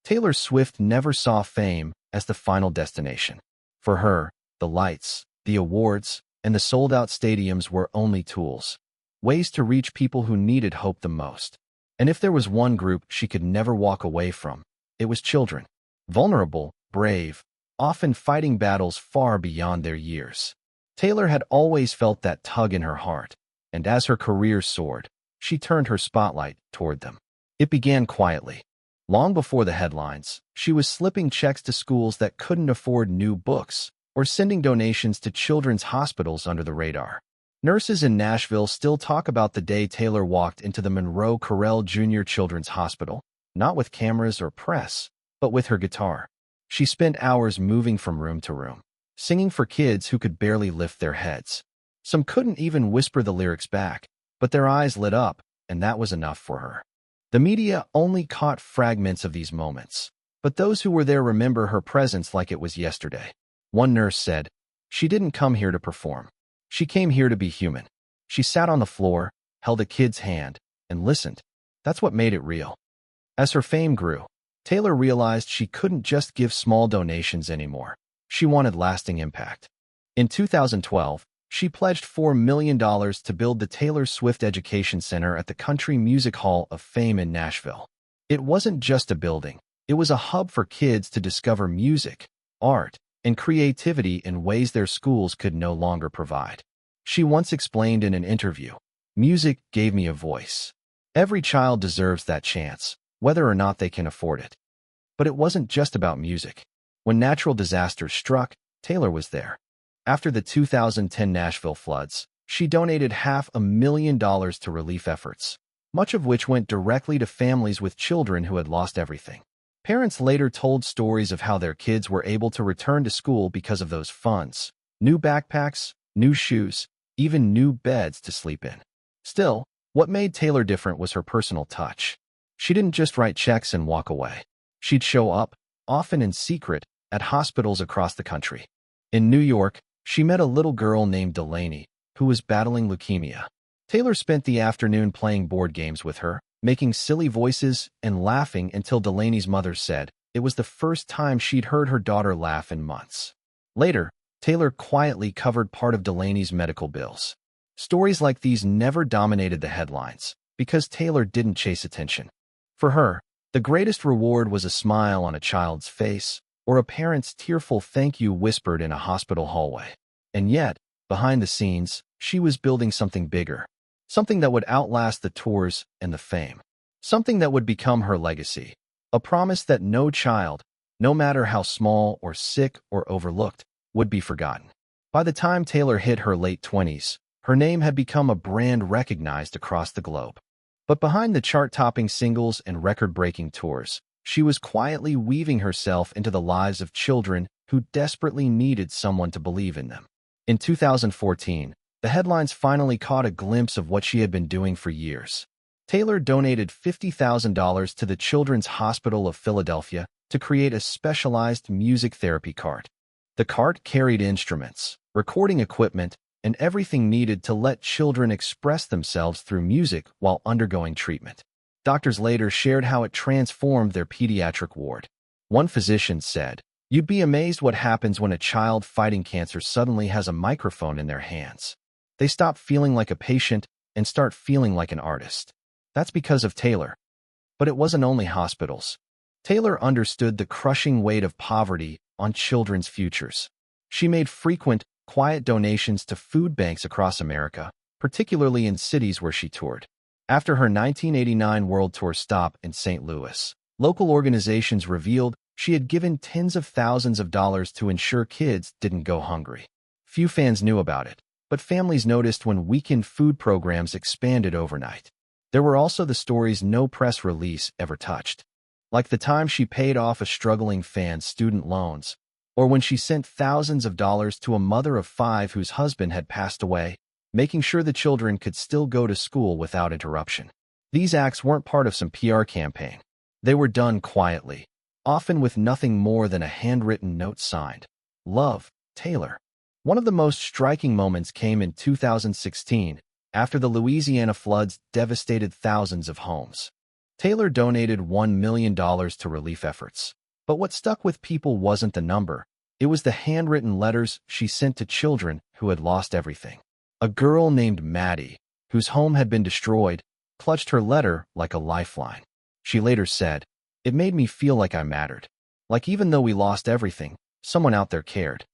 Taylor Swift never saw fame as the final destination. For her, the lights, the awards, and the sold-out stadiums were only tools, ways to reach people who needed hope the most. And if there was one group she could never walk away from, it was children. Vulnerable, brave, often fighting battles far beyond their years. Taylor had always felt that tug in her heart, and as her career soared, she turned her spotlight toward them. It began quietly. Long before the headlines, she was slipping checks to schools that couldn't afford new books, or sending donations to children's hospitals under the radar. Nurses in Nashville still talk about the day Taylor walked into the Monroe Carell Jr. Children's Hospital, not with cameras or press, but with her guitar. She spent hours moving from room to room, singing for kids who could barely lift their heads. Some couldn't even whisper the lyrics back, but their eyes lit up, and that was enough for her. The media only caught fragments of these moments, but those who were there remember her presence like it was yesterday. One nurse said, "She didn't come here to perform. She came here to be human. She sat on the floor, held a kid's hand, and listened. That's what made it real." As her fame grew, Taylor realized she couldn't just give small donations anymore. She wanted lasting impact. In 2012, she pledged $4 million to build the Taylor Swift Education Center at the Country Music Hall of Fame in Nashville. It wasn't just a building. It was a hub for kids to discover music, art, and creativity in ways their schools could no longer provide. She once explained in an interview, "Music gave me a voice. Every child deserves that chance, whether or not they can afford it." But it wasn't just about music. When natural disasters struck, Taylor was there. After the 2010 Nashville floods, she donated $500,000 to relief efforts, much of which went directly to families with children who had lost everything. Parents later told stories of how their kids were able to return to school because of those funds. New backpacks, new shoes, even new beds to sleep in. Still, what made Taylor different was her personal touch. She didn't just write checks and walk away. She'd show up, often in secret, at hospitals across the country. In New York, she met a little girl named Delaney, who was battling leukemia. Taylor spent the afternoon playing board games with her, making silly voices and laughing until Delaney's mother said it was the first time she'd heard her daughter laugh in months. Later, Taylor quietly covered part of Delaney's medical bills. Stories like these never dominated the headlines, because Taylor didn't chase attention. For her, the greatest reward was a smile on a child's face, or a parent's tearful thank you whispered in a hospital hallway. And yet, behind the scenes, she was building something bigger, something that would outlast the tours and the fame, something that would become her legacy, a promise that no child, no matter how small or sick or overlooked, would be forgotten. By the time Taylor hit her late 20s, her name had become a brand recognized across the globe. But behind the chart-topping singles and record-breaking tours, she was quietly weaving herself into the lives of children who desperately needed someone to believe in them. In 2014, the headlines finally caught a glimpse of what she had been doing for years. Taylor donated $50,000 to the Children's Hospital of Philadelphia to create a specialized music therapy cart. The cart carried instruments, recording equipment, and everything needed to let children express themselves through music while undergoing treatment. Doctors later shared how it transformed their pediatric ward. One physician said, "You'd be amazed what happens when a child fighting cancer suddenly has a microphone in their hands. They stop feeling like a patient and start feeling like an artist." That's because of Taylor. But it wasn't only hospitals. Taylor understood the crushing weight of poverty on children's futures. She made frequent, quiet donations to food banks across America, particularly in cities where she toured. After her 1989 World Tour stop in St. Louis, local organizations revealed she had given tens of thousands of dollars to ensure kids didn't go hungry. Few fans knew about it, but families noticed when weekend food programs expanded overnight. There were also the stories no press release ever touched, like the time she paid off a struggling fan's student loans, or when she sent thousands of dollars to a mother of 5 whose husband had passed away, making sure the children could still go to school without interruption. These acts weren't part of some PR campaign. They were done quietly, often with nothing more than a handwritten note signed, "Love, Taylor." One of the most striking moments came in 2016, after the Louisiana floods devastated thousands of homes. Taylor donated $1 million to relief efforts. But what stuck with people wasn't the number. It was the handwritten letters she sent to children who had lost everything. A girl named Maddie, whose home had been destroyed, clutched her letter like a lifeline. She later said, "It made me feel like I mattered. Like even though we lost everything, someone out there cared."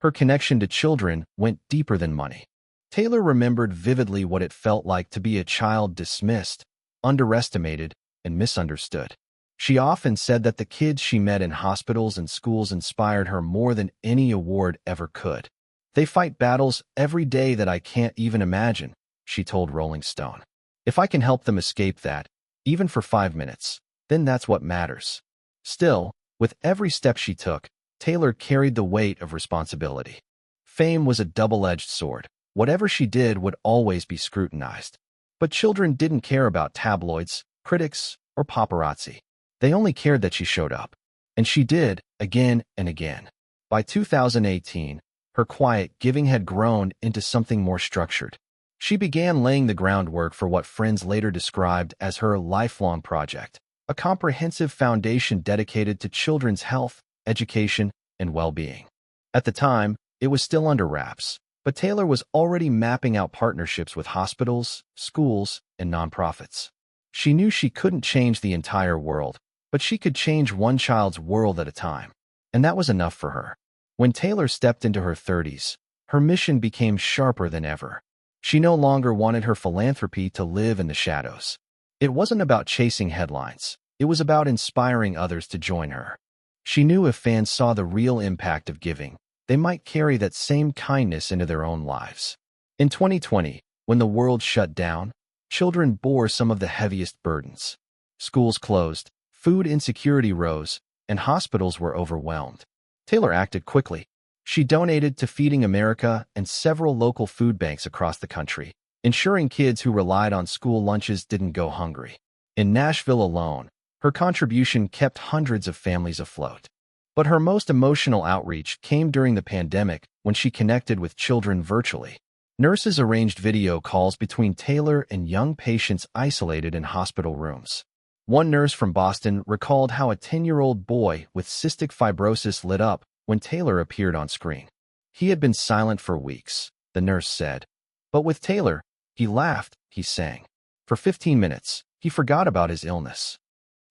Her connection to children went deeper than money. Taylor remembered vividly what it felt like to be a child dismissed, underestimated, and misunderstood. She often said that the kids she met in hospitals and schools inspired her more than any award ever could. "They fight battles every day that I can't even imagine," she told Rolling Stone. "If I can help them escape that, even for 5 minutes, then that's what matters." Still, with every step she took, Taylor carried the weight of responsibility. Fame was a double-edged sword. Whatever she did would always be scrutinized. But children didn't care about tabloids, critics, or paparazzi. They only cared that she showed up. And she did, again and again. By 2018, her quiet giving had grown into something more structured. She began laying the groundwork for what friends later described as her lifelong project, a comprehensive foundation dedicated to children's health, education, and well-being. At the time, it was still under wraps, but Taylor was already mapping out partnerships with hospitals, schools, and nonprofits. She knew she couldn't change the entire world, but she could change one child's world at a time. And that was enough for her. When Taylor stepped into her 30s, her mission became sharper than ever. She no longer wanted her philanthropy to live in the shadows. It wasn't about chasing headlines. It was about inspiring others to join her. She knew if fans saw the real impact of giving, they might carry that same kindness into their own lives. In 2020, when the world shut down, children bore some of the heaviest burdens. Schools closed, food insecurity rose, and hospitals were overwhelmed. Taylor acted quickly. She donated to Feeding America and several local food banks across the country, ensuring kids who relied on school lunches didn't go hungry. In Nashville alone, her contribution kept hundreds of families afloat. But her most emotional outreach came during the pandemic when she connected with children virtually. Nurses arranged video calls between Taylor and young patients isolated in hospital rooms. One nurse from Boston recalled how a 10-year-old boy with cystic fibrosis lit up when Taylor appeared on screen. "He had been silent for weeks," the nurse said. "But with Taylor, he laughed, he sang. For 15 minutes, he forgot about his illness."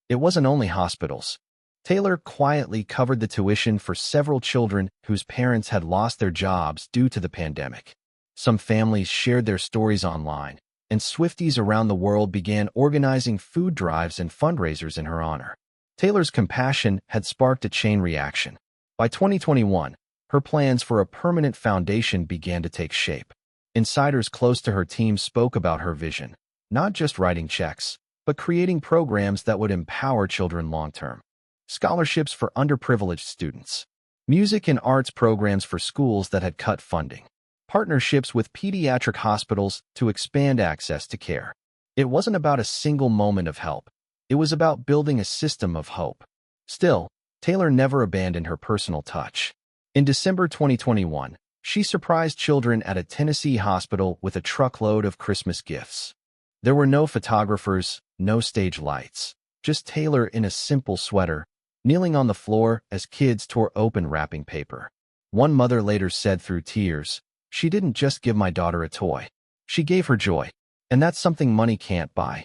It wasn't only hospitals. Taylor quietly covered the tuition for several children whose parents had lost their jobs due to the pandemic. Some families shared their stories online, and Swifties around the world began organizing food drives and fundraisers in her honor. Taylor's compassion had sparked a chain reaction. By 2021, her plans for a permanent foundation began to take shape. Insiders close to her team spoke about her vision, not just writing checks, but creating programs that would empower children long-term. Scholarships for underprivileged students. Music and arts programs for schools that had cut funding. Partnerships with pediatric hospitals to expand access to care. It wasn't about a single moment of help. It was about building a system of hope. Still, Taylor never abandoned her personal touch. In December 2021, she surprised children at a Tennessee hospital with a truckload of Christmas gifts. There were no photographers, no stage lights, just Taylor in a simple sweater, kneeling on the floor as kids tore open wrapping paper. One mother later said through tears, "She didn't just give my daughter a toy. She gave her joy. And that's something money can't buy."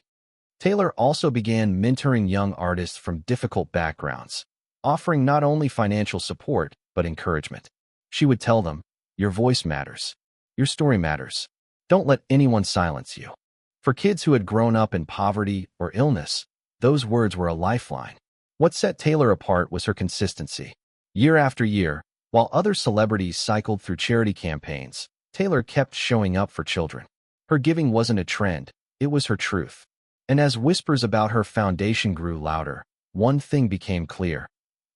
Taylor also began mentoring young artists from difficult backgrounds, offering not only financial support, but encouragement. She would tell them, "Your voice matters. Your story matters. Don't let anyone silence you." For kids who had grown up in poverty or illness, those words were a lifeline. What set Taylor apart was her consistency. Year after year, while other celebrities cycled through charity campaigns, Taylor kept showing up for children. Her giving wasn't a trend, it was her truth. And as whispers about her foundation grew louder, one thing became clear.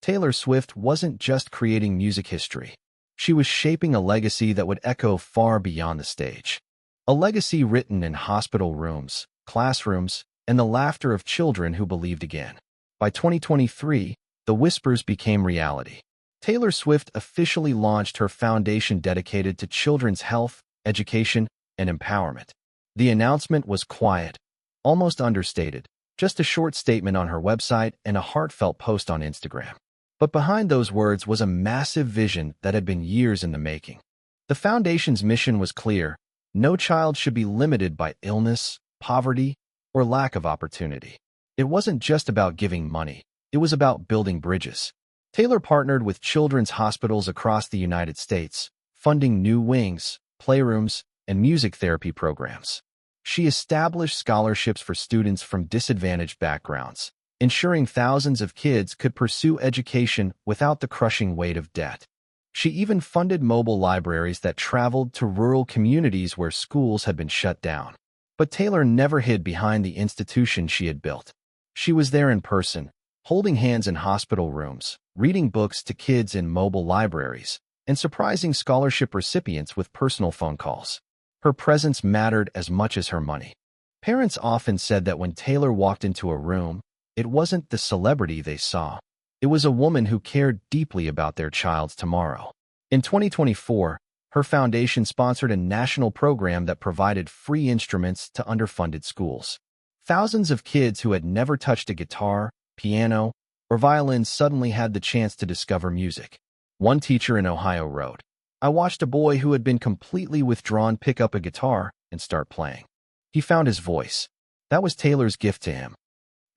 Taylor Swift wasn't just creating music history. She was shaping a legacy that would echo far beyond the stage. A legacy written in hospital rooms, classrooms, and the laughter of children who believed again. By 2023, the whispers became reality. Taylor Swift officially launched her foundation dedicated to children's health, education, and empowerment. The announcement was quiet, almost understated, Just a short statement on her website and a heartfelt post on Instagram. But behind those words was a massive vision that had been years in the making. The foundation's mission was clear: no child should be limited by illness, poverty, or lack of opportunity. It wasn't just about giving money, it was about building bridges. Taylor partnered with children's hospitals across the United States, funding new wings, playrooms, and music therapy programs. She established scholarships for students from disadvantaged backgrounds, ensuring thousands of kids could pursue education without the crushing weight of debt. She even funded mobile libraries that traveled to rural communities where schools had been shut down. But Taylor never hid behind the institution she had built. She was there in person, holding hands in hospital rooms, reading books to kids in mobile libraries, and surprising scholarship recipients with personal phone calls. Her presence mattered as much as her money. Parents often said that when Taylor walked into a room, it wasn't the celebrity they saw. It was a woman who cared deeply about their child's tomorrow. In 2024, her foundation sponsored a national program that provided free instruments to underfunded schools. Thousands of kids who had never touched a guitar, piano, or violin suddenly had the chance to discover music. One teacher in Ohio wrote, "I watched a boy who had been completely withdrawn pick up a guitar and start playing. He found his voice. That was Taylor's gift to him."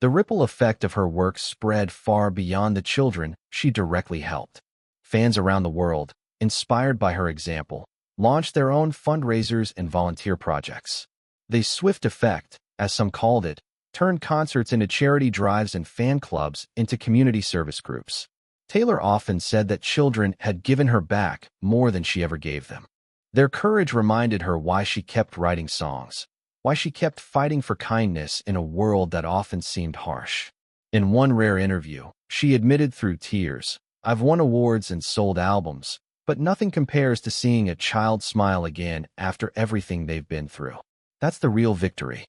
The ripple effect of her work spread far beyond the children she directly helped. Fans around the world, inspired by her example, launched their own fundraisers and volunteer projects. The swift effect, as some called it, turned concerts into charity drives and fan clubs into community service groups. Taylor often said that children had given her back more than she ever gave them. Their courage reminded her why she kept writing songs, why she kept fighting for kindness in a world that often seemed harsh. In one rare interview, she admitted through tears, "I've won awards and sold albums, but nothing compares to seeing a child smile again after everything they've been through. That's the real victory."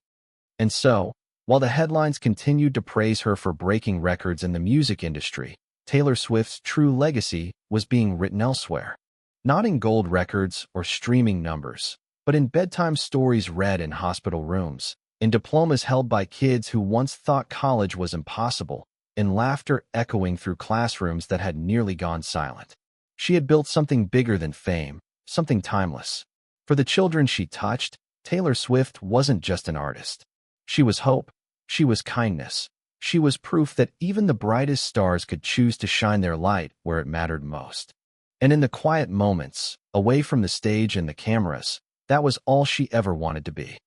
And so, while the headlines continued to praise her for breaking records in the music industry, Taylor Swift's true legacy was being written elsewhere. Not in gold records or streaming numbers, but in bedtime stories read in hospital rooms, in diplomas held by kids who once thought college was impossible, in laughter echoing through classrooms that had nearly gone silent. She had built something bigger than fame, something timeless. For the children she touched, Taylor Swift wasn't just an artist. She was hope. She was kindness. She was proof that even the brightest stars could choose to shine their light where it mattered most. And in the quiet moments, away from the stage and the cameras, that was all she ever wanted to be.